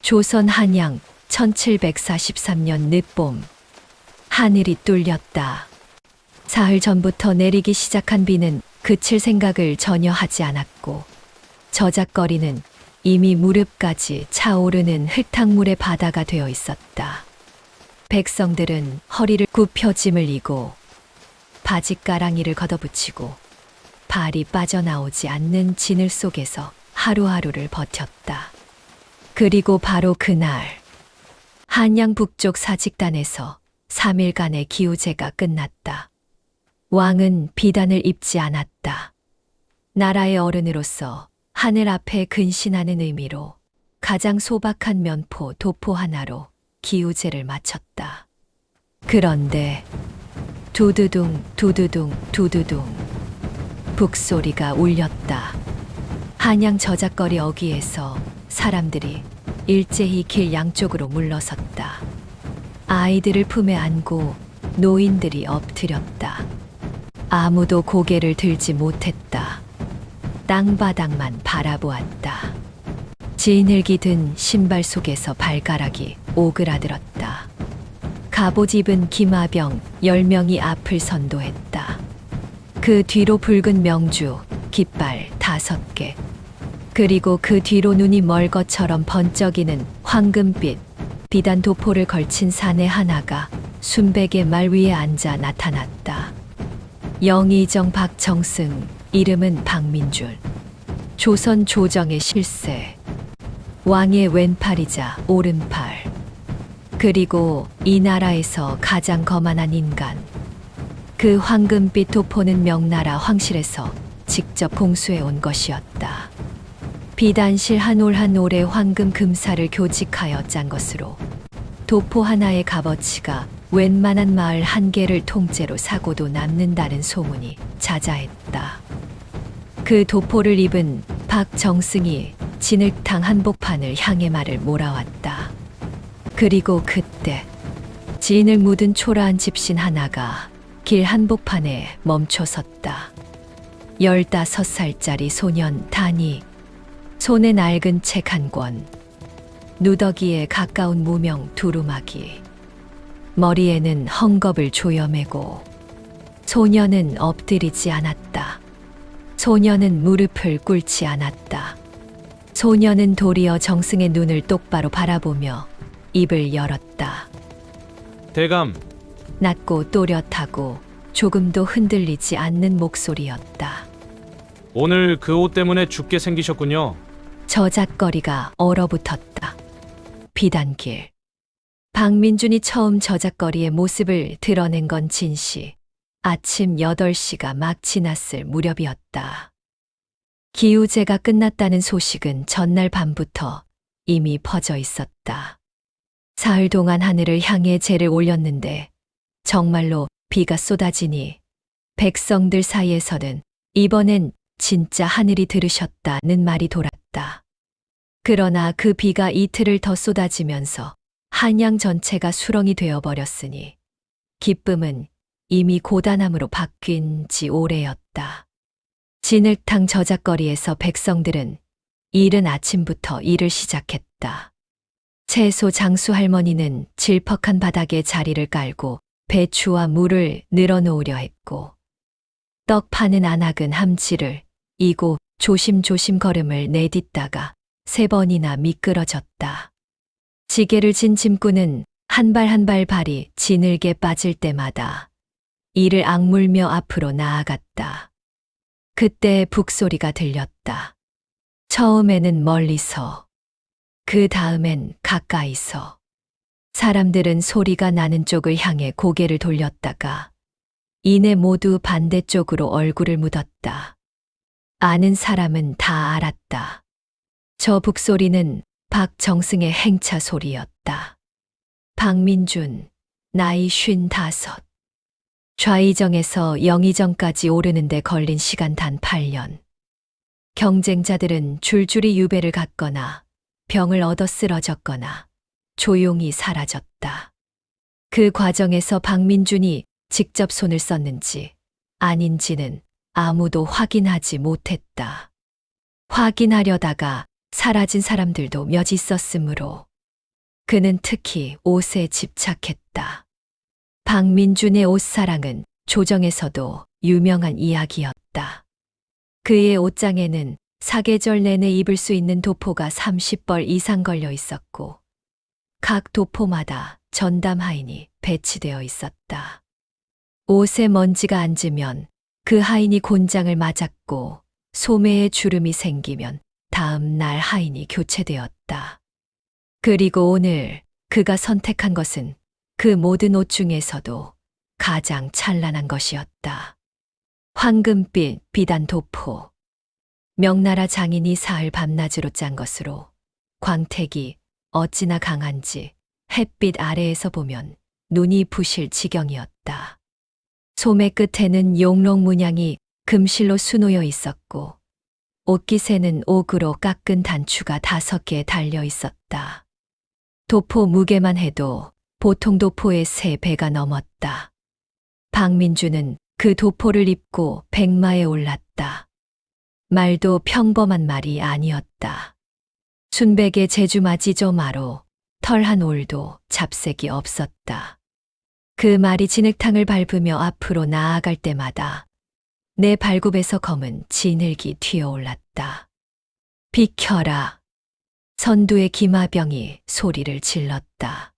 조선 한양 1743년 늦봄. 하늘이 뚫렸다. 사흘 전부터 내리기 시작한 비는 그칠 생각을 전혀 하지 않았고 저작거리는 이미 무릎까지 차오르는 흙탕물의 바다가 되어 있었다. 백성들은 허리를 굽혀 짐을 이고 바짓가랑이를 걷어붙이고 발이 빠져나오지 않는 진을 속에서 하루하루를 버텼다. 그리고 바로 그날 한양 북쪽 사직단에서 3일간의 기우제가 끝났다. 왕은 비단을 입지 않았다. 나라의 어른으로서 하늘 앞에 근신하는 의미로 가장 소박한 면포 도포 하나로 기우제를 마쳤다. 그런데 두두둥 두두둥 두두둥 북소리가 울렸다. 한양 저작거리 어귀에서 사람들이 일제히 길 양쪽으로 물러섰다. 아이들을 품에 안고 노인들이 엎드렸다. 아무도 고개를 들지 못했다. 땅바닥만 바라보았다. 진흙이 든 신발 속에서 발가락이 오그라들었다. 갑옷 입은 기마병 10명이 앞을 선도했다. 그 뒤로 붉은 명주, 깃발 5개, 그리고 그 뒤로 눈이 멀 것처럼 번쩍이는 황금빛 비단 도포를 걸친 사내 하나가 순백의 말 위에 앉아 나타났다. 영의정 박정승, 이름은 박민준. 조선 조정의 실세. 왕의 왼팔이자 오른팔. 그리고 이 나라에서 가장 거만한 인간. 그 황금빛 도포는 명나라 황실에서 직접 공수해 온 것이었다. 비단실 한 올 한 올의 황금 금사를 교직하여 짠 것으로 도포 하나의 값어치가 웬만한 마을 한 개를 통째로 사고도 남는다는 소문이 자자했다. 그 도포를 입은 박정승이 진흙탕 한복판을 향해 말을 몰아왔다. 그리고 그때 진을 묻은 초라한 집신 하나가 길 한복판에 멈춰 섰다. 15살짜리 소년 다니. 손에 낡은 책 한 권, 누더기에 가까운 무명 두루마기, 머리에는 헝겊을 조여매고. 소년은 엎드리지 않았다. 소년은 무릎을 꿇지 않았다. 소년은 도리어 정승의 눈을 똑바로 바라보며 입을 열었다. 대감, 낮고 또렷하고 조금도 흔들리지 않는 목소리였다. 오늘 그 옷 때문에 죽게 생기셨군요. 저작거리가 얼어붙었다. 비단길. 박민준이 처음 저작거리의 모습을 드러낸 건 진시 아침 8시가 막 지났을 무렵이었다. 기우제가 끝났다는 소식은 전날 밤부터 이미 퍼져 있었다. 사흘 동안 하늘을 향해 제를 올렸는데 정말로 비가 쏟아지니 백성들 사이에서는 이번엔 진짜 하늘이 들으셨다는 말이 돌았다. 그러나 그 비가 이틀을 더 쏟아지면서 한양 전체가 수렁이 되어버렸으니 기쁨은 이미 고단함으로 바뀐 지 오래였다. 진흙탕 저작거리에서 백성들은 이른 아침부터 일을 시작했다. 채소 장수 할머니는 질퍽한 바닥에 자리를 깔고 배추와 물을 늘어놓으려 했고, 떡 파는 아낙은 함지를 이고 조심조심 걸음을 내딛다가 3번이나 미끄러졌다. 지게를 진 짐꾼은 한 발 한 발 발이 진흙에 빠질 때마다 이를 악물며 앞으로 나아갔다. 그때 북소리가 들렸다. 처음에는 멀리서, 그 다음엔 가까이서. 사람들은 소리가 나는 쪽을 향해 고개를 돌렸다가 이내 모두 반대쪽으로 얼굴을 묻었다. 아는 사람은 다 알았다. 저 북소리는 박정승의 행차 소리였다. 박민준, 나이 55. 좌의정에서 영의정까지 오르는데 걸린 시간 단 8년. 경쟁자들은 줄줄이 유배를 갔거나 병을 얻어 쓰러졌거나 조용히 사라졌다. 그 과정에서 박민준이 직접 손을 썼는지 아닌지는 아무도 확인하지 못했다. 확인하려다가 사라진 사람들도 몇 있었으므로 그는 특히 옷에 집착했다. 박민준의 옷사랑은 조정에서도 유명한 이야기였다. 그의 옷장에는 사계절 내내 입을 수 있는 도포가 30벌 이상 걸려 있었고 각 도포마다 전담 하인이 배치되어 있었다. 옷에 먼지가 앉으면 그 하인이 곤장을 맞았고 소매에 주름이 생기면 다음 날 하인이 교체되었다. 그리고 오늘 그가 선택한 것은 그 모든 옷 중에서도 가장 찬란한 것이었다. 황금빛 비단 도포. 명나라 장인이 사흘 밤낮으로 짠 것으로 광택이 어찌나 강한지 햇빛 아래에서 보면 눈이 부실 지경이었다. 소매 끝에는 용록 문양이 금실로 수놓여 있었고 옷깃에는 옥으로 깎은 단추가 5개 달려 있었다. 도포 무게만 해도 보통 도포의 3배가 넘었다. 박민주는 그 도포를 입고 백마에 올랐다. 말도 평범한 말이 아니었다. 순백의 제주맞이 조마로 털 한 올도 잡색이 없었다. 그 말이 진흙탕을 밟으며 앞으로 나아갈 때마다 내 발굽에서 검은 진흙이 튀어올랐다. 비켜라. 선두의 기마병이 소리를 질렀다.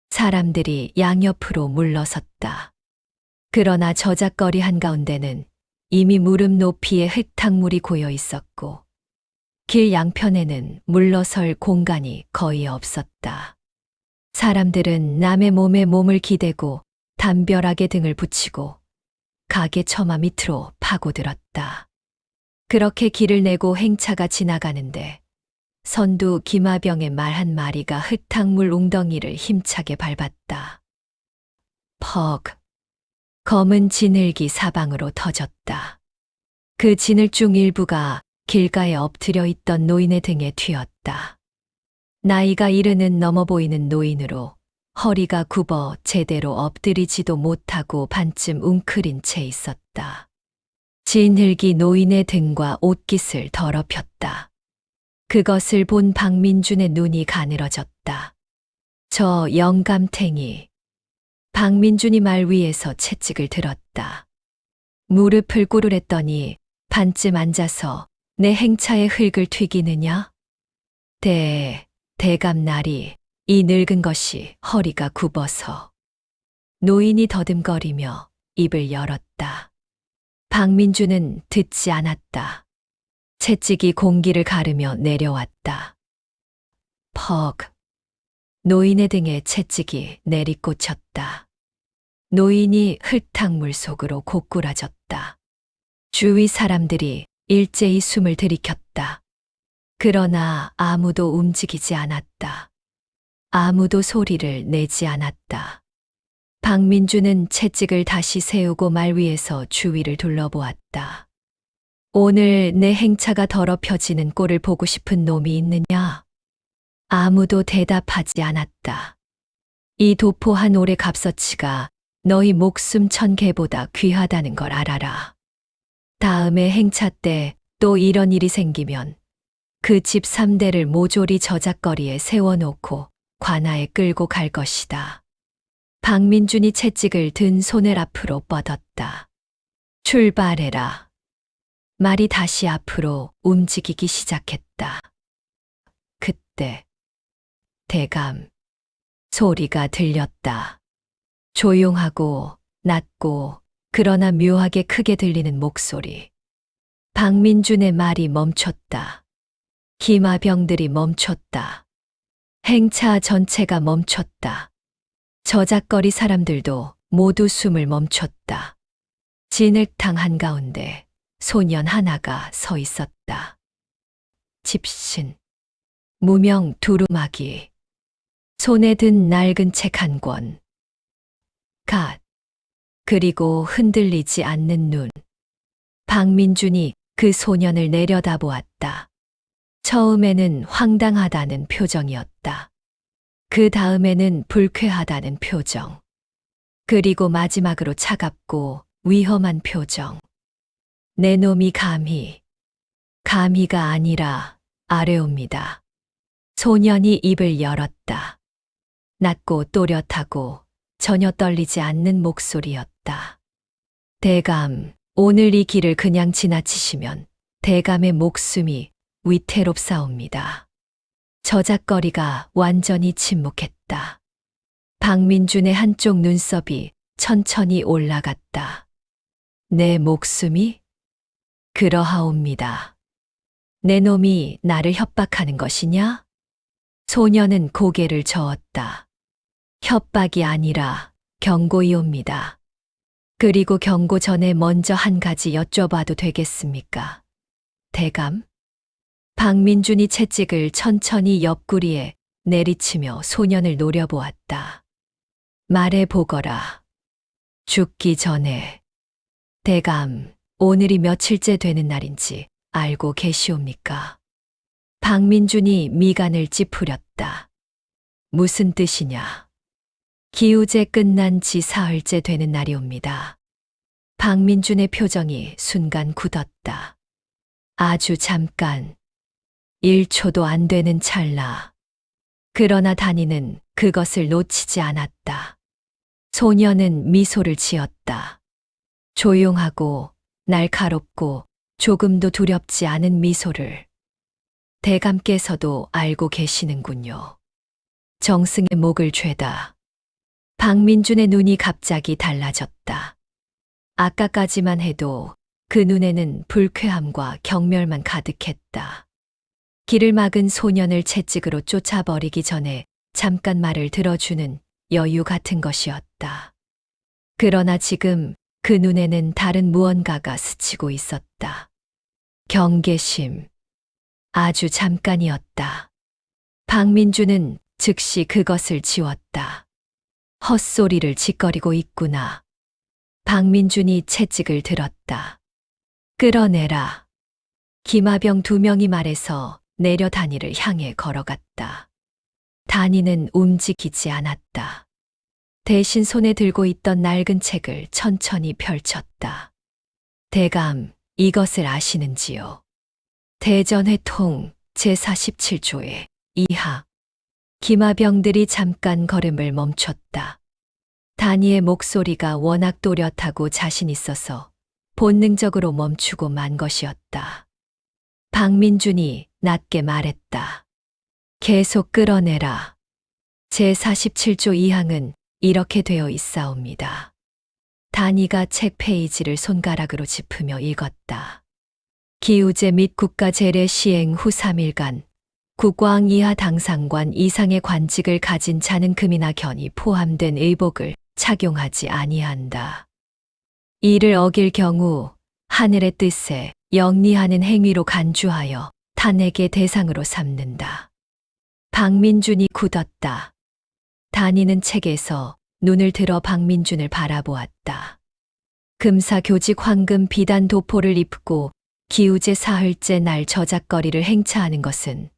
사람들이 양옆으로 물러섰다. 그러나 저작거리 한가운데는 이미 무릎 높이의 흙탕물이 고여 있었고 길 양편에는 물러설 공간이 거의 없었다. 사람들은 남의 몸에 몸을 기대고 담벼락에 등을 붙이고 가게 처마 밑으로 파고들었다. 그렇게 길을 내고 행차가 지나가는데 선두 기마병의 말 한 마리가 흙탕물 웅덩이를 힘차게 밟았다. 퍽. 검은 진흙이 사방으로 터졌다. 그 진흙 중 일부가 길가에 엎드려 있던 노인의 등에 튀었다. 나이가 이르는 넘어 보이는 노인으로 허리가 굽어 제대로 엎드리지도 못하고 반쯤 웅크린 채 있었다. 진흙이 노인의 등과 옷깃을 더럽혔다. 그것을 본 박민준의 눈이 가늘어졌다. 저 영감탱이. 박민준이 말 위에서 채찍을 들었다. 무릎을 꿇으랬더니 반쯤 앉아서 내 행차의 흙을 튀기느냐? 대감날이 이 늙은 것이 허리가 굽어서. 노인이 더듬거리며 입을 열었다. 박민준은 듣지 않았다. 채찍이 공기를 가르며 내려왔다. 퍽. 노인의 등에 채찍이 내리꽂혔다. 노인이 흙탕물 속으로 고꾸라졌다. 주위 사람들이 일제히 숨을 들이켰다. 그러나 아무도 움직이지 않았다. 아무도 소리를 내지 않았다. 박민주는 채찍을 다시 세우고 말 위에서 주위를 둘러보았다. 오늘 내 행차가 더럽혀지는 꼴을 보고 싶은 놈이 있느냐? 아무도 대답하지 않았다. 이 도포 한 올의 값어치가 너희 목숨 1000개보다 귀하다는 걸 알아라. 다음에 행차 때 또 이런 일이 생기면 그 집 3대를 모조리 저작거리에 세워놓고 관아에 끌고 갈 것이다. 박민준이 채찍을 든 손을 앞으로 뻗었다. 출발해라. 말이 다시 앞으로 움직이기 시작했다. 그때 대감 소리가 들렸다. 조용하고 낮고 그러나 묘하게 크게 들리는 목소리. 박민준의 말이 멈췄다. 기마병들이 멈췄다. 행차 전체가 멈췄다. 저작거리 사람들도 모두 숨을 멈췄다. 진흙탕 한가운데 소년 하나가 서 있었다. 집신. 무명 두루마기. 손에 든 낡은 책 한 권. 갓. 그리고 흔들리지 않는 눈. 박민준이 그 소년을 내려다보았다. 처음에는 황당하다는 표정이었다. 그 다음에는 불쾌하다는 표정. 그리고 마지막으로 차갑고 위험한 표정. 내 놈이 감히 감히가 아니라 아뢰옵니다. 소년이 입을 열었다. 낮고 또렷하고 전혀 떨리지 않는 목소리였다. 대감, 오늘 이 길을 그냥 지나치시면 대감의 목숨이 위태롭사옵니다. 저작거리가 완전히 침묵했다. 박민준의 한쪽 눈썹이 천천히 올라갔다. 내 목숨이? 그러하옵니다. 내 놈이 나를 협박하는 것이냐? 소녀는 고개를 저었다. 협박이 아니라 경고이옵니다. 그리고 경고 전에 먼저 한 가지 여쭤봐도 되겠습니까? 대감? 박민준이 채찍을 천천히 옆구리에 내리치며 소년을 노려보았다. 말해보거라. 죽기 전에. 대감, 오늘이 며칠째 되는 날인지 알고 계시옵니까? 박민준이 미간을 찌푸렸다. 무슨 뜻이냐? 기우제 끝난 지 사흘째 되는 날이옵니다. 박민준의 표정이 순간 굳었다. 아주 잠깐, 1초도 안 되는 찰나. 그러나 단이는 그것을 놓치지 않았다. 소녀는 미소를 지었다. 조용하고 날카롭고 조금도 두렵지 않은 미소를. 대감께서도 알고 계시는군요. 정승의 목을 죄다. 박민준의 눈이 갑자기 달라졌다. 아까까지만 해도 그 눈에는 불쾌함과 경멸만 가득했다. 길을 막은 소년을 채찍으로 쫓아버리기 전에 잠깐 말을 들어주는 여유 같은 것이었다. 그러나 지금 그 눈에는 다른 무언가가 스치고 있었다. 경계심. 아주 잠깐이었다. 박민준은 즉시 그것을 지웠다. 헛소리를 짓거리고 있구나. 박민준이 채찍을 들었다. 끌어내라. 기마병 2명이 말해서 내려 단이를 향해 걸어갔다. 단이는 움직이지 않았다. 대신 손에 들고 있던 낡은 책을 천천히 펼쳤다. 대감, 이것을 아시는지요? 대전회통 제47조의 이하. 기마병들이 잠깐 걸음을 멈췄다. 단이의 목소리가 워낙 또렷하고 자신 있어서 본능적으로 멈추고 만 것이었다. 박민준이 낮게 말했다. 계속 끌어내라. 제47조 2항은 이렇게 되어 있사옵니다. 단이가 책 페이지를 손가락으로 짚으며 읽었다. 기우제 및 국가 제례 시행 후 3일간 국왕 이하 당상관 이상의 관직을 가진 자는 금이나 견이 포함된 의복을 착용하지 아니한다. 이를 어길 경우 하늘의 뜻에 영리하는 행위로 간주하여 탄핵의 대상으로 삼는다. 박민준이 굳었다. 단이는 책에서 눈을 들어 박민준을 바라보았다. 금사교직 황금 비단 도포를 입고 기우제 사흘째 날 저작거리를 행차하는 것은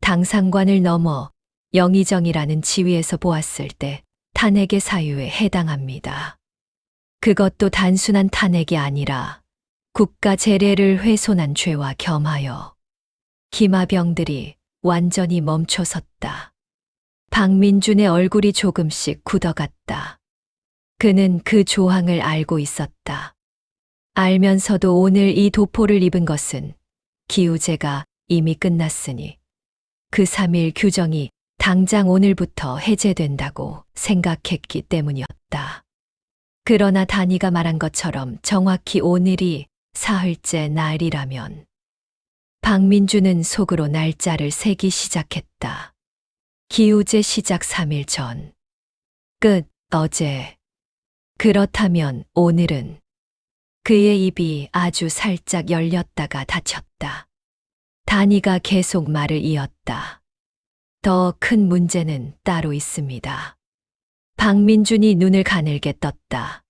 당상관을 넘어 영의정이라는 지위에서 보았을 때 탄핵의 사유에 해당합니다. 그것도 단순한 탄핵이 아니라 국가 재례를 훼손한 죄와 겸하여. 기마병들이 완전히 멈춰섰다. 박민준의 얼굴이 조금씩 굳어갔다. 그는 그 조항을 알고 있었다. 알면서도 오늘 이 도포를 입은 것은 기우제가 이미 끝났으니 그 3일 규정이 당장 오늘부터 해제된다고 생각했기 때문이었다. 그러나 단이가 말한 것처럼 정확히 오늘이 사흘째 날이라면 박민준은 속으로 날짜를 세기 시작했다. 기우제 시작 3일 전. 끝, 어제. 그렇다면 오늘은. 그의 입이 아주 살짝 열렸다가 닫혔다. 단이가 계속 말을 이었다. 더 큰 문제는 따로 있습니다. 박민준이 눈을 가늘게 떴다.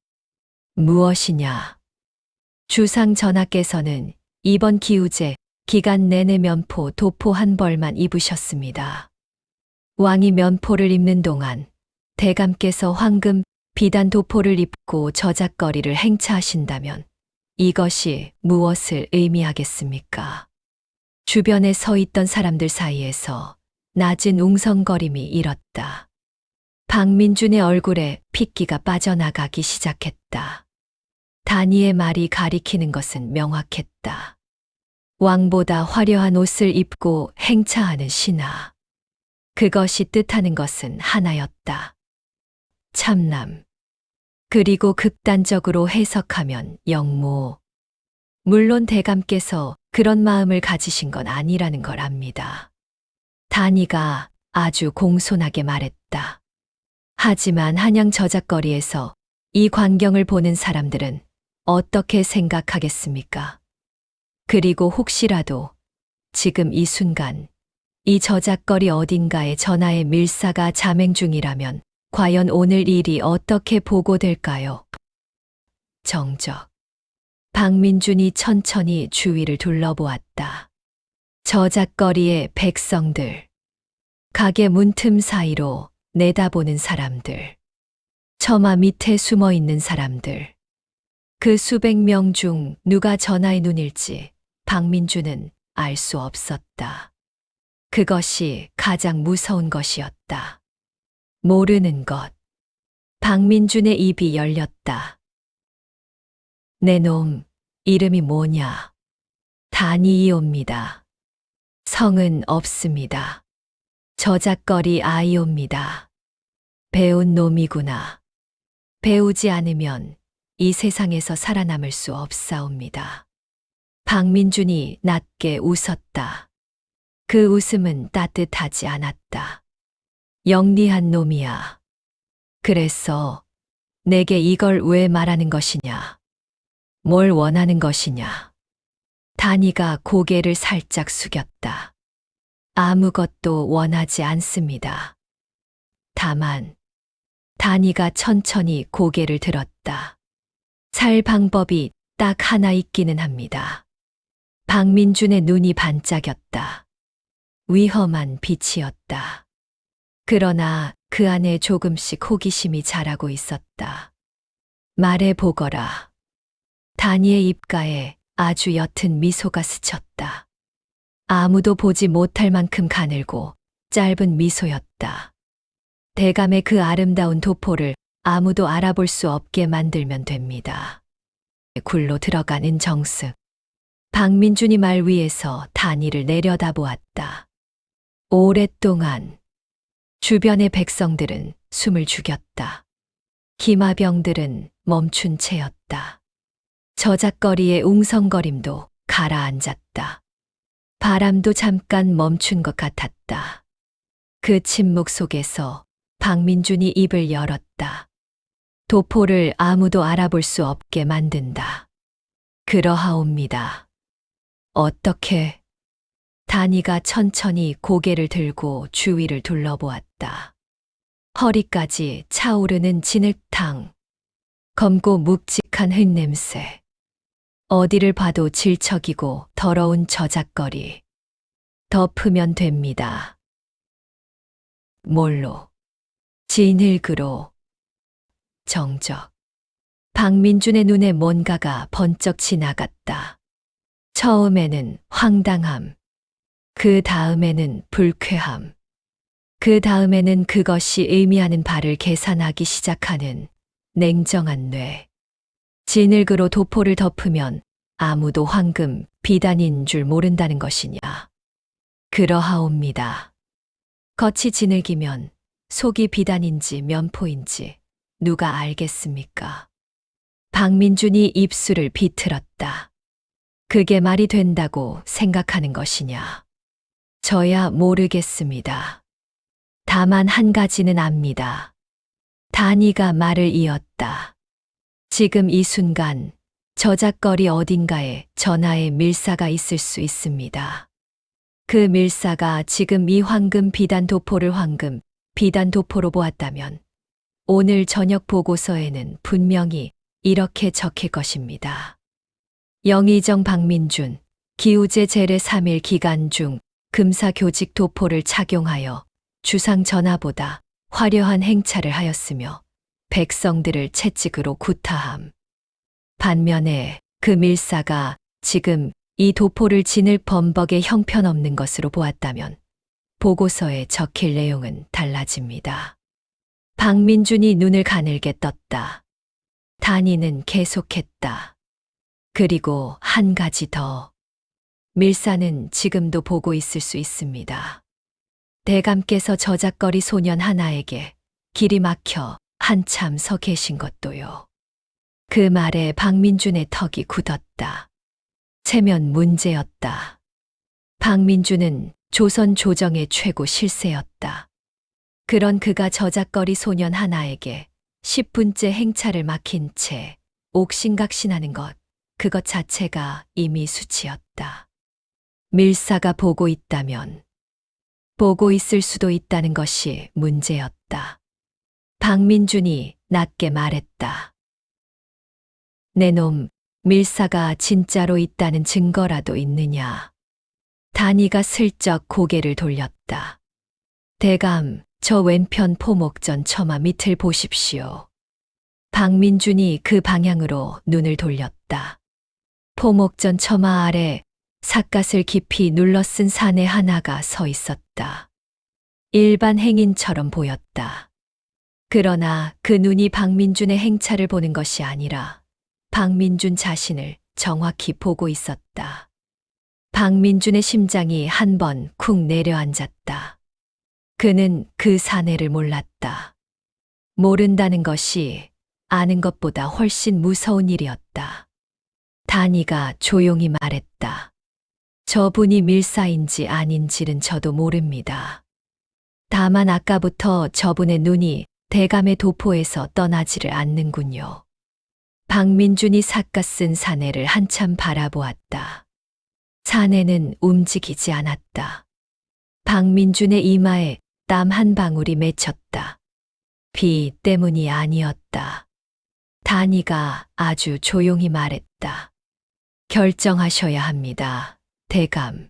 무엇이냐? 주상 전하께서는 이번 기우제 기간 내내 면포, 도포 한 벌만 입으셨습니다. 왕이 면포를 입는 동안 대감께서 황금 비단 도포를 입고 저작거리를 행차하신다면 이것이 무엇을 의미하겠습니까? 주변에 서 있던 사람들 사이에서 낮은 웅성거림이 일었다. 박민준의 얼굴에 핏기가 빠져나가기 시작했다. 단이의 말이 가리키는 것은 명확했다. 왕보다 화려한 옷을 입고 행차하는 신하. 그것이 뜻하는 것은 하나였다. 참남. 그리고 극단적으로 해석하면 영모. 물론 대감께서 그런 마음을 가지신 건 아니라는 걸 압니다. 단이가 아주 공손하게 말했다. 하지만 한양 저작거리에서 이 광경을 보는 사람들은 어떻게 생각하겠습니까? 그리고 혹시라도 지금 이 순간 이 저작거리 어딘가에 전하의 밀사가 잠행 중이라면 과연 오늘 일이 어떻게 보고될까요? 정적. 박민준이 천천히 주위를 둘러보았다. 저작거리의 백성들. 가게 문틈 사이로 내다보는 사람들. 처마 밑에 숨어 있는 사람들. 그 수백 명 중 누가 전하의 눈일지 박민준은 알 수 없었다. 그것이 가장 무서운 것이었다. 모르는 것. 박민준의 입이 열렸다. 내 놈, 이름이 뭐냐? 단이이옵니다. 성은 없습니다. 저작거리 아이옵니다. 배운 놈이구나. 배우지 않으면 이 세상에서 살아남을 수 없사옵니다. 박민준이 낮게 웃었다. 그 웃음은 따뜻하지 않았다. 영리한 놈이야. 그래서 내게 이걸 왜 말하는 것이냐? 뭘 원하는 것이냐? 단이가 고개를 살짝 숙였다. 아무것도 원하지 않습니다. 다만 단이가 천천히 고개를 들었다. 살 방법이 딱 하나 있기는 합니다. 박민준의 눈이 반짝였다. 위험한 빛이었다. 그러나 그 안에 조금씩 호기심이 자라고 있었다. 말해보거라. 단이의 입가에 아주 옅은 미소가 스쳤다. 아무도 보지 못할 만큼 가늘고 짧은 미소였다. 대감의 그 아름다운 도포를 아무도 알아볼 수 없게 만들면 됩니다. 굴로 들어가는 정승. 박민준이 말 위에서 단이를 내려다보았다. 오랫동안 주변의 백성들은 숨을 죽였다. 기마병들은 멈춘 채였다. 저작거리의 웅성거림도 가라앉았다. 바람도 잠깐 멈춘 것 같았다. 그 침묵 속에서 박민준이 입을 열었다. 도포를 아무도 알아볼 수 없게 만든다. 그러하옵니다. 어떻게? 단이가 천천히 고개를 들고 주위를 둘러보았다. 허리까지 차오르는 진흙탕. 검고 묵직한 흙냄새. 어디를 봐도 질척이고 더러운 저작거리. 덮으면 됩니다. 뭘로? 진흙으로. 정적. 박민준의 눈에 뭔가가 번쩍 지나갔다. 처음에는 황당함. 그 다음에는 불쾌함. 그 다음에는 그것이 의미하는 바를 계산하기 시작하는 냉정한 뇌. 진흙으로 도포를 덮으면 아무도 황금, 비단인 줄 모른다는 것이냐. 그러하옵니다. 겉이 진흙이면 속이 비단인지 면포인지 누가 알겠습니까? 박민준이 입술을 비틀었다. 그게 말이 된다고 생각하는 것이냐. 저야 모르겠습니다. 다만 한 가지는 압니다. 단이가 말을 이었다. 지금 이 순간 저작거리 어딘가에 전하의 밀사가 있을 수 있습니다. 그 밀사가 지금 이 황금 비단 도포를 황금 비단 도포로 보았다면 오늘 저녁 보고서에는 분명히 이렇게 적힐 것입니다. 영의정 박민준, 기우제 제례 3일 기간 중 금사교직 도포를 착용하여 주상 전하보다 화려한 행차를 하였으며 백성들을 채찍으로 구타함. 반면에 그 밀사가 지금 이 도포를 진흙 범벅에 형편없는 것으로 보았다면 보고서에 적힐 내용은 달라집니다. 박민준이 눈을 가늘게 떴다. 단이는 계속했다. 그리고 한 가지 더. 밀사는 지금도 보고 있을 수 있습니다. 대감께서 저작거리 소년 하나에게 길이 막혀 한참 서 계신 것도요. 그 말에 박민준의 턱이 굳었다. 체면 문제였다. 박민준은 조선 조정의 최고 실세였다. 그런 그가 저작거리 소년 하나에게 10분째 행차를 막힌 채 옥신각신하는 것, 그것 자체가 이미 수치였다. 밀사가 보고 있다면 보고 있을 수도 있다는 것이 문제였다. 박민준이 낮게 말했다. 내 놈, 밀사가 진짜로 있다는 증거라도 있느냐? 단이가 슬쩍 고개를 돌렸다. 대감, 저 왼편 포목전 처마 밑을 보십시오. 박민준이 그 방향으로 눈을 돌렸다. 포목전 처마 아래 삿갓을 깊이 눌러쓴 사내 하나가 서 있었다. 일반 행인처럼 보였다. 그러나 그 눈이 박민준의 행차를 보는 것이 아니라 박민준 자신을 정확히 보고 있었다. 박민준의 심장이 한 번 쿵 내려앉았다. 그는 그 사내를 몰랐다. 모른다는 것이 아는 것보다 훨씬 무서운 일이었다. 단이가 조용히 말했다. 저분이 밀사인지 아닌지는 저도 모릅니다. 다만 아까부터 저분의 눈이 대감의 도포에서 떠나지를 않는군요. 박민준이 삿갓 쓴 사내를 한참 바라보았다. 사내는 움직이지 않았다. 박민준의 이마에 땀 한 방울이 맺혔다. 비 때문이 아니었다. 단이가 아주 조용히 말했다. 결정하셔야 합니다, 대감.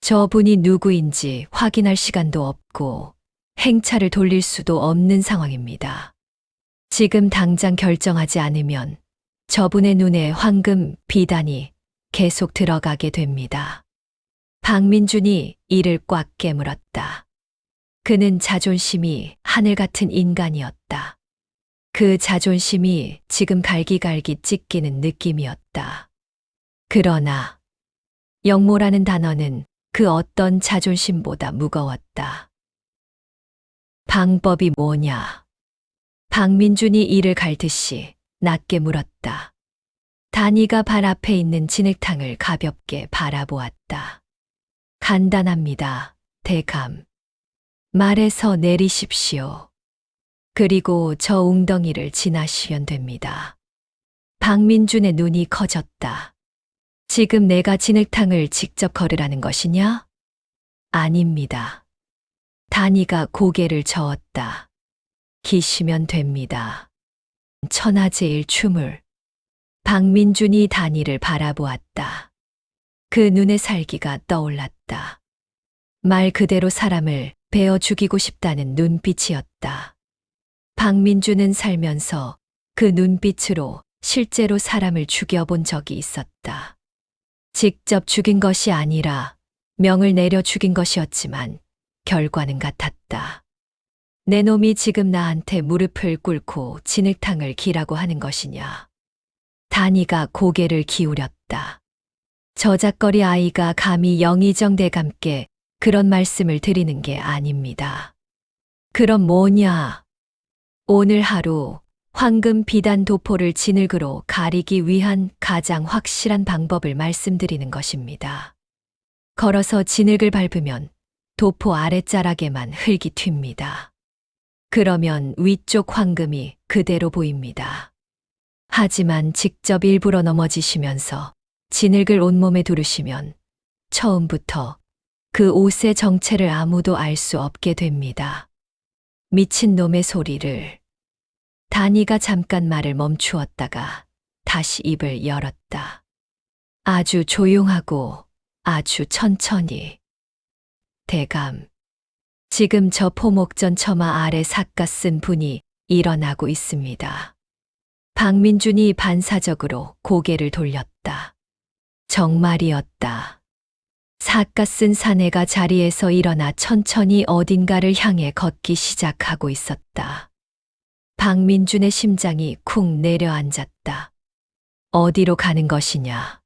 저분이 누구인지 확인할 시간도 없고 행차를 돌릴 수도 없는 상황입니다. 지금 당장 결정하지 않으면 저분의 눈에 황금 비단이 계속 들어가게 됩니다. 박민준이 이를 꽉 깨물었다. 그는 자존심이 하늘 같은 인간이었다. 그 자존심이 지금 갈기갈기 찢기는 느낌이었다. 그러나 영모라는 단어는 그 어떤 자존심보다 무거웠다. 방법이 뭐냐? 박민준이 이를 갈듯이 낮게 물었다. 단이가 발 앞에 있는 진흙탕을 가볍게 바라보았다. 간단합니다, 대감. 말에서 내리십시오. 그리고 저 웅덩이를 지나시면 됩니다. 박민준의 눈이 커졌다. 지금 내가 진흙탕을 직접 걸으라는 것이냐? 아닙니다. 단이가 고개를 저었다. 기시면 됩니다. 천하제일 춤을. 박민준이 단이를 바라보았다. 그 눈에 살기가 떠올랐다. 말 그대로 사람을 베어 죽이고 싶다는 눈빛이었다. 박민준은 살면서 그 눈빛으로 실제로 사람을 죽여본 적이 있었다. 직접 죽인 것이 아니라 명을 내려 죽인 것이었지만 결과는 같았다. 내 놈이 지금 나한테 무릎을 꿇고 진흙탕을 기라고 하는 것이냐. 단이가 고개를 기울였다. 저작거리 아이가 감히 영의정 대감께 그런 말씀을 드리는 게 아닙니다. 그럼 뭐냐? 오늘 하루 황금 비단 도포를 진흙으로 가리기 위한 가장 확실한 방법을 말씀드리는 것입니다. 걸어서 진흙을 밟으면 도포 아랫자락에만 흙이 튑니다. 그러면 위쪽 황금이 그대로 보입니다. 하지만 직접 일부러 넘어지시면서 진흙을 온몸에 두르시면 처음부터 그 옷의 정체를 아무도 알 수 없게 됩니다. 미친놈의 소리를. 단이가 잠깐 말을 멈추었다가 다시 입을 열었다. 아주 조용하고 아주 천천히. 대감, 지금 저 포목전 처마 아래 삿갓 쓴 분이 일어나고 있습니다. 박민준이 반사적으로 고개를 돌렸다. 정말이었다. 삿갓쓴 사내가 자리에서 일어나 천천히 어딘가를 향해 걷기 시작하고 있었다. 박민준의 심장이 쿵 내려앉았다. 어디로 가는 것이냐?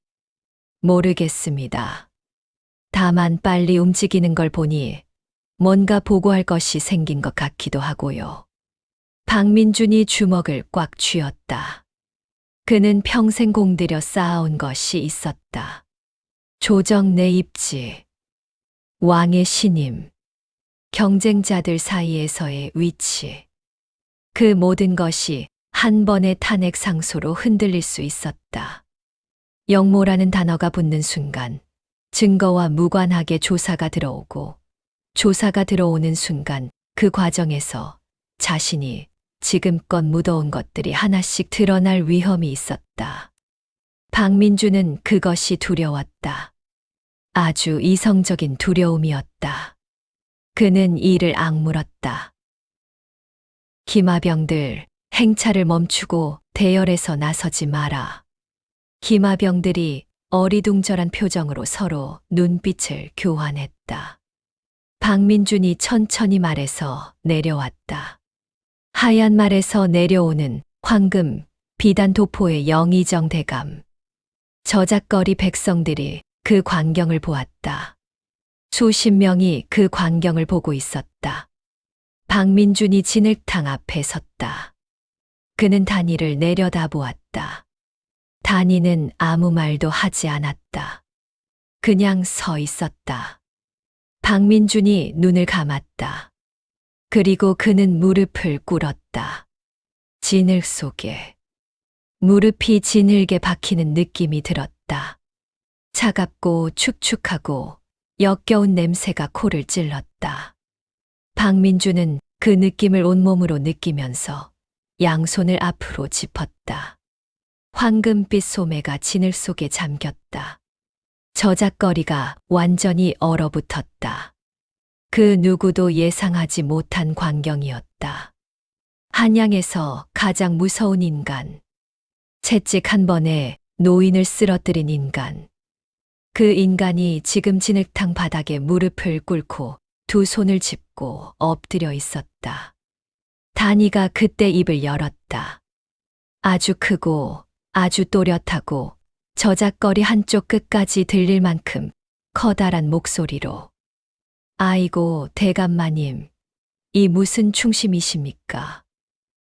모르겠습니다. 다만 빨리 움직이는 걸 보니 뭔가 보고할 것이 생긴 것 같기도 하고요. 박민준이 주먹을 꽉 쥐었다. 그는 평생 공들여 쌓아온 것이 있었다. 조정내 입지, 왕의 신임, 경쟁자들 사이에서의 위치. 그 모든 것이 한 번의 탄핵 상소로 흔들릴 수 있었다. 영모라는 단어가 붙는 순간 증거와 무관하게 조사가 들어오고 조사가 들어오는 순간 그 과정에서 자신이 지금껏 묻어온 것들이 하나씩 드러날 위험이 있었다. 박민주는 그것이 두려웠다. 아주 이성적인 두려움이었다. 그는 이를 악물었다. 기마병들, 행차를 멈추고 대열에서 나서지 마라. 기마병들이 어리둥절한 표정으로 서로 눈빛을 교환했다. 박민준이 천천히 말해서 내려왔다. 하얀 말에서 내려오는 황금 비단 도포의 영의정 대감. 저작거리 백성들이 그 광경을 보았다. 수십 명이 그 광경을 보고 있었다. 박민준이 진흙탕 앞에 섰다. 그는 단이를 내려다보았다. 단이는 아무 말도 하지 않았다. 그냥 서 있었다. 박민준이 눈을 감았다. 그리고 그는 무릎을 꿇었다. 진흙 속에 무릎이 진흙에 박히는 느낌이 들었다. 차갑고 축축하고 역겨운 냄새가 코를 찔렀다. 박민준은 그 느낌을 온몸으로 느끼면서 양손을 앞으로 짚었다. 황금빛 소매가 진흙 속에 잠겼다. 저작거리가 완전히 얼어붙었다. 그 누구도 예상하지 못한 광경이었다. 한양에서 가장 무서운 인간. 채찍 한 번에 노인을 쓰러뜨린 인간. 그 인간이 지금 진흙탕 바닥에 무릎을 꿇고 두 손을 짚고 엎드려 있었다. 단이가 그때 입을 열었다. 아주 크고 아주 또렷하고 저작거리 한쪽 끝까지 들릴 만큼 커다란 목소리로 아이고 대감마님, 이 무슨 충심이십니까?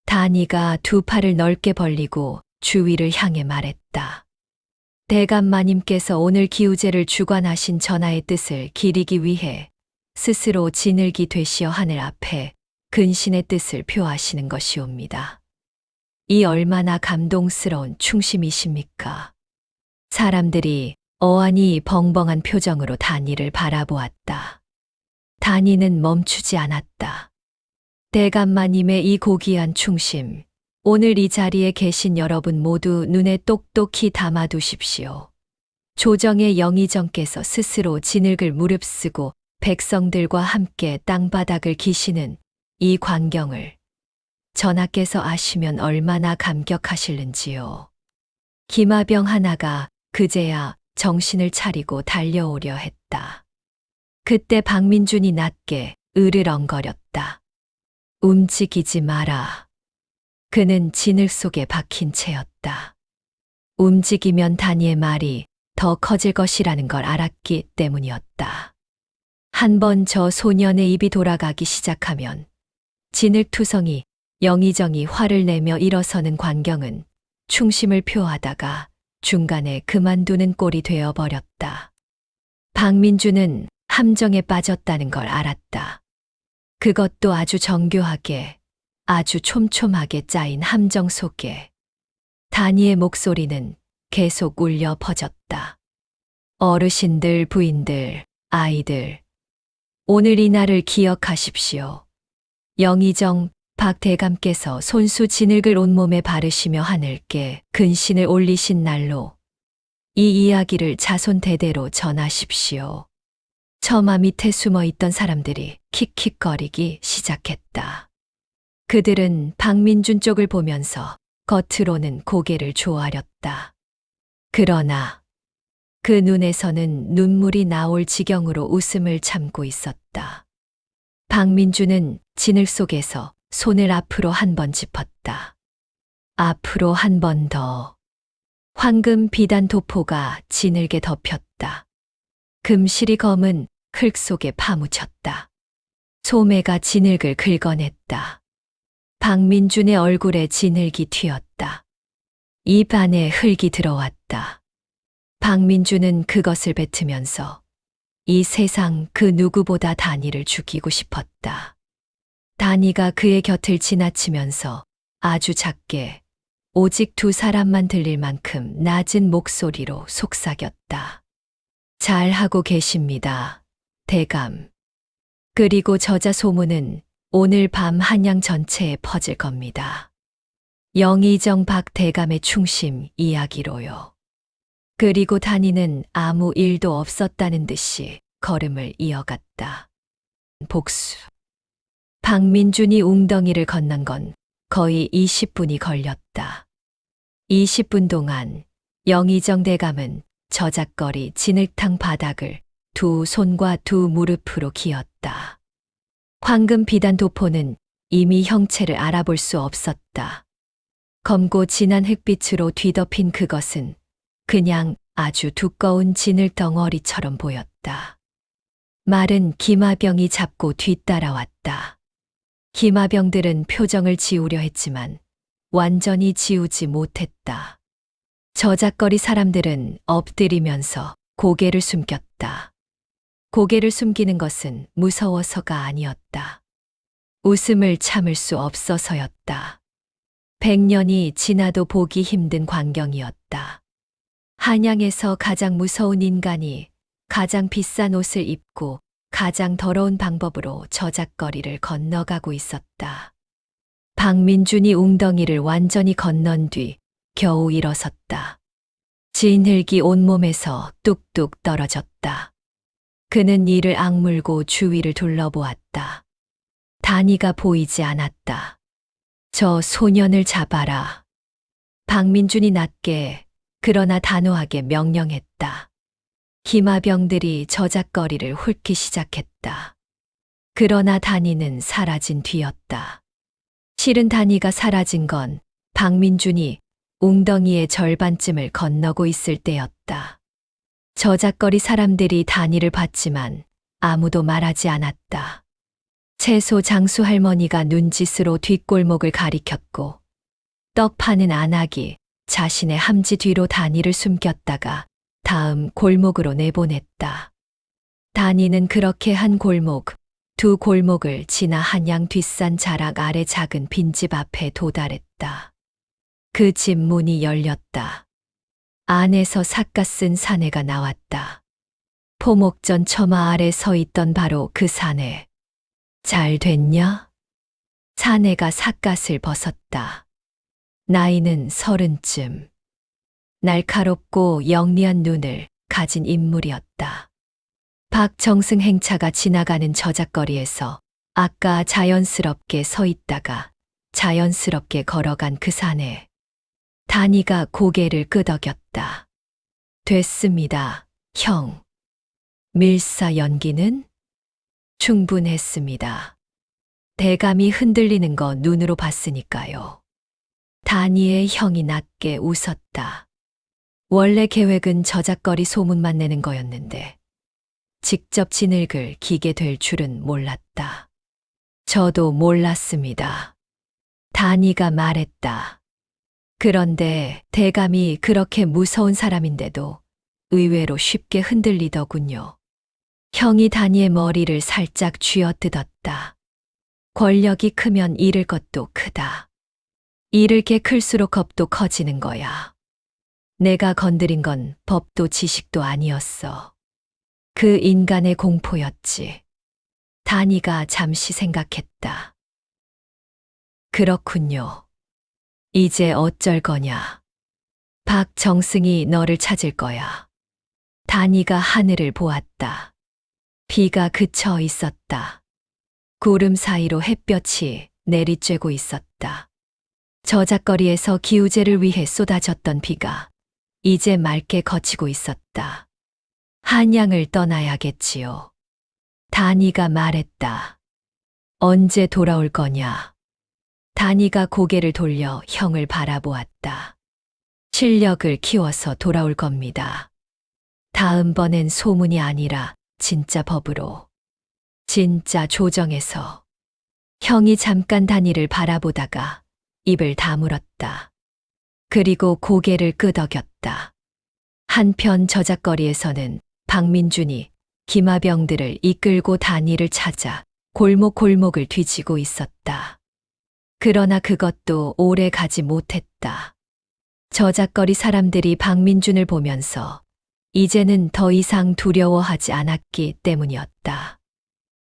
단이가 두 팔을 넓게 벌리고 주위를 향해 말했다. 대감마님께서 오늘 기우제를 주관하신 전하의 뜻을 기리기 위해 스스로 진흙이 되시어 하늘 앞에 근신의 뜻을 표하시는 것이옵니다. 이 얼마나 감동스러운 충심이십니까? 사람들이 어안이 벙벙한 표정으로 단이를 바라보았다. 단이는 멈추지 않았다. 대감마님의 이 고귀한 충심, 오늘 이 자리에 계신 여러분 모두 눈에 똑똑히 담아두십시오. 조정의 영의정께서 스스로 진흙을 무릅쓰고 백성들과 함께 땅바닥을 기시는 이 광경을 전하께서 아시면 얼마나 감격하실는지요. 기마병 하나가 그제야 정신을 차리고 달려오려 했다. 그때 박민준이 낮게 으르렁거렸다. 움직이지 마라. 그는 진흙 속에 박힌 채였다. 움직이면 단이의 말이 더 커질 것이라는 걸 알았기 때문이었다. 한번 저 소년의 입이 돌아가기 시작하면 진흙투성이 영의정이 화를 내며 일어서는 광경은 충심을 표하다가 중간에 그만두는 꼴이 되어버렸다. 박민준은 함정에 빠졌다는 걸 알았다. 그것도 아주 정교하게, 아주 촘촘하게 짜인 함정 속에 단이의 목소리는 계속 울려 퍼졌다. 어르신들, 부인들, 아이들, 오늘 이 날을 기억하십시오. 영의정 박 대감께서 손수 진흙을 온몸에 바르시며 하늘께 근신을 올리신 날로 이 이야기를 자손 대대로 전하십시오. 처마 밑에 숨어 있던 사람들이 킥킥거리기 시작했다. 그들은 박민준 쪽을 보면서 겉으로는 고개를 조아렸다. 그러나 그 눈에서는 눈물이 나올 지경으로 웃음을 참고 있었다. 박민주는 진흙 속에서 손을 앞으로 한 번 짚었다. 앞으로 한 번 더. 황금 비단 도포가 진흙에 덮였다. 금실이 검은 흙 속에 파묻혔다. 소매가 진흙을 긁어냈다. 박민준의 얼굴에 진흙이 튀었다. 입 안에 흙이 들어왔다. 박민준은 그것을 뱉으면서 이 세상 그 누구보다 다니를 죽이고 싶었다. 다니가 그의 곁을 지나치면서 아주 작게 오직 두 사람만 들릴 만큼 낮은 목소리로 속삭였다. 잘하고 계십니다, 대감. 그리고 저자 소문은 오늘 밤 한양 전체에 퍼질 겁니다. 영의정 박 대감의 충심 이야기로요. 그리고 다니는 아무 일도 없었다는 듯이 걸음을 이어갔다. 복수. 박민준이 웅덩이를 건넌 건 거의 20분이 걸렸다. 20분 동안 영의정 대감은 저작거리 진흙탕 바닥을 두 손과 두 무릎으로 기었다. 황금 비단 도포는 이미 형체를 알아볼 수 없었다. 검고 진한 흙빛으로 뒤덮인 그것은 그냥 아주 두꺼운 진흙 덩어리처럼 보였다. 마른 기마병이 잡고 뒤따라왔다. 기마병들은 표정을 지우려 했지만 완전히 지우지 못했다. 저작거리 사람들은 엎드리면서 고개를 숨겼다. 고개를 숨기는 것은 무서워서가 아니었다. 웃음을 참을 수 없어서였다. 100년이 지나도 보기 힘든 광경이었다. 한양에서 가장 무서운 인간이 가장 비싼 옷을 입고 가장 더러운 방법으로 저작거리를 건너가고 있었다. 박민준이 웅덩이를 완전히 건넌 뒤 겨우 일어섰다. 진흙이 온몸에서 뚝뚝 떨어졌다. 그는 이를 악물고 주위를 둘러보았다. 다니가 보이지 않았다. 저 소년을 잡아라. 박민준이 낮게 그러나 단호하게 명령했다. 기마병들이 저작거리를 훑기 시작했다. 그러나 다니는 사라진 뒤였다. 실은 다니가 사라진 건 박민준이 웅덩이의 절반쯤을 건너고 있을 때였다. 저작거리 사람들이 다니를 봤지만 아무도 말하지 않았다. 채소 장수 할머니가 눈짓으로 뒷골목을 가리켰고 떡 파는 안악이 자신의 함지 뒤로 다니를 숨겼다가 다음 골목으로 내보냈다. 다니는 그렇게 한 골목, 두 골목을 지나 한양 뒷산 자락 아래 작은 빈집 앞에 도달했다. 그 집 문이 열렸다. 안에서 삿갓 쓴 사내가 나왔다. 포목전 처마 아래 서 있던 바로 그 사내. 잘 됐냐? 사내가 삿갓을 벗었다. 나이는 30쯤. 날카롭고 영리한 눈을 가진 인물이었다. 박정승 행차가 지나가는 저작거리에서 아까 자연스럽게 서 있다가 자연스럽게 걸어간 그 사내. 다니가 고개를 끄덕였다. 됐습니다, 형. 밀사 연기는? 충분했습니다. 대감이 흔들리는 거 눈으로 봤으니까요. 다니의 형이 낮게 웃었다. 원래 계획은 저작거리 소문만 내는 거였는데 직접 진흙을 기게 될 줄은 몰랐다. 저도 몰랐습니다. 다니가 말했다. 그런데 대감이 그렇게 무서운 사람인데도 의외로 쉽게 흔들리더군요. 형이 다니의 머리를 살짝 쥐어뜯었다. 권력이 크면 잃을 것도 크다. 잃을 게 클수록 겁도 커지는 거야. 내가 건드린 건 법도 지식도 아니었어. 그 인간의 공포였지. 다니가 잠시 생각했다. 그렇군요. 이제 어쩔 거냐. 박정승이 너를 찾을 거야. 다니가 하늘을 보았다. 비가 그쳐 있었다. 구름 사이로 햇볕이 내리쬐고 있었다. 저작거리에서 기우제를 위해 쏟아졌던 비가 이제 맑게 거치고 있었다. 한양을 떠나야겠지요. 다니가 말했다. 언제 돌아올 거냐? 다니가 고개를 돌려 형을 바라보았다. 실력을 키워서 돌아올 겁니다. 다음번엔 소문이 아니라 진짜 법으로. 진짜 조정에서. 형이 잠깐 다니를 바라보다가 입을 다물었다. 그리고 고개를 끄덕였다. 한편 저작거리에서는 박민준이 기마병들을 이끌고 다니를 찾아 골목골목을 뒤지고 있었다. 그러나 그것도 오래 가지 못했다. 저작거리 사람들이 박민준을 보면서 이제는 더 이상 두려워하지 않았기 때문이었다.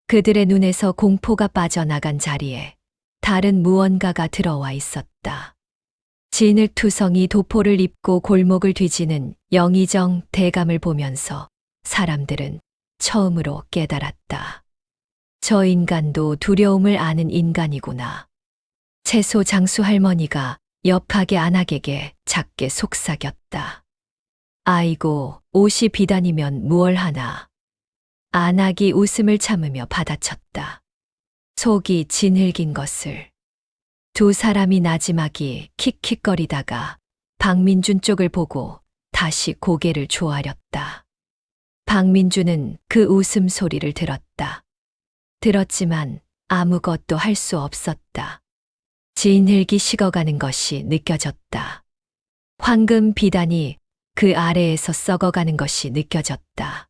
그들의 눈에서 공포가 빠져나간 자리에 다른 무언가가 들어와 있었다. 진흙투성이 도포를 입고 골목을 뒤지는 영의정 대감을 보면서 사람들은 처음으로 깨달았다. 저 인간도 두려움을 아는 인간이구나. 채소 장수 할머니가 옆 가게 안악에게 작게 속삭였다. 아이고, 옷이 비단이면 무얼 하나. 안악이 웃음을 참으며 받아쳤다. 속이 진흙인 것을. 두 사람이 나지막이 킥킥거리다가 박민준 쪽을 보고 다시 고개를 조아렸다. 박민준은 그 웃음소리를 들었다. 들었지만 아무것도 할 수 없었다. 진흙이 식어가는 것이 느껴졌다. 황금 비단이 그 아래에서 썩어가는 것이 느껴졌다.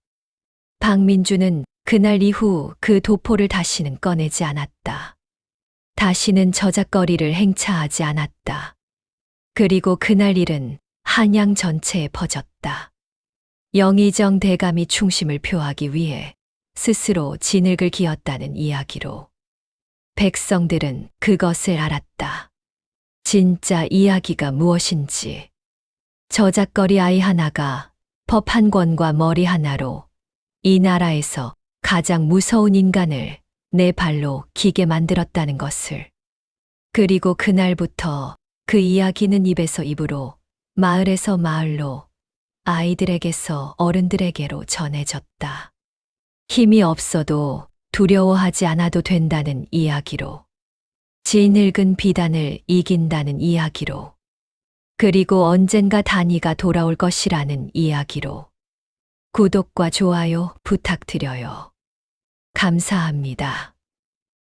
박민준은 그날 이후 그 도포를 다시는 꺼내지 않았다. 다시는 저작거리를 행차하지 않았다. 그리고 그날 일은 한양 전체에 퍼졌다. 영의정 대감이 충심을 표하기 위해 스스로 진흙을 기었다는 이야기로. 백성들은 그것을 알았다. 진짜 이야기가 무엇인지. 저작거리 아이 하나가 법 한 권과 머리 하나로 이 나라에서 가장 무서운 인간을 내 발로 기게 만들었다는 것을. 그리고 그날부터 그 이야기는 입에서 입으로, 마을에서 마을로, 아이들에게서 어른들에게로 전해졌다. 힘이 없어도 두려워하지 않아도 된다는 이야기로. 진흙은 비단을 이긴다는 이야기로. 그리고 언젠가 다니가 돌아올 것이라는 이야기로. 구독과 좋아요 부탁드려요. 감사합니다.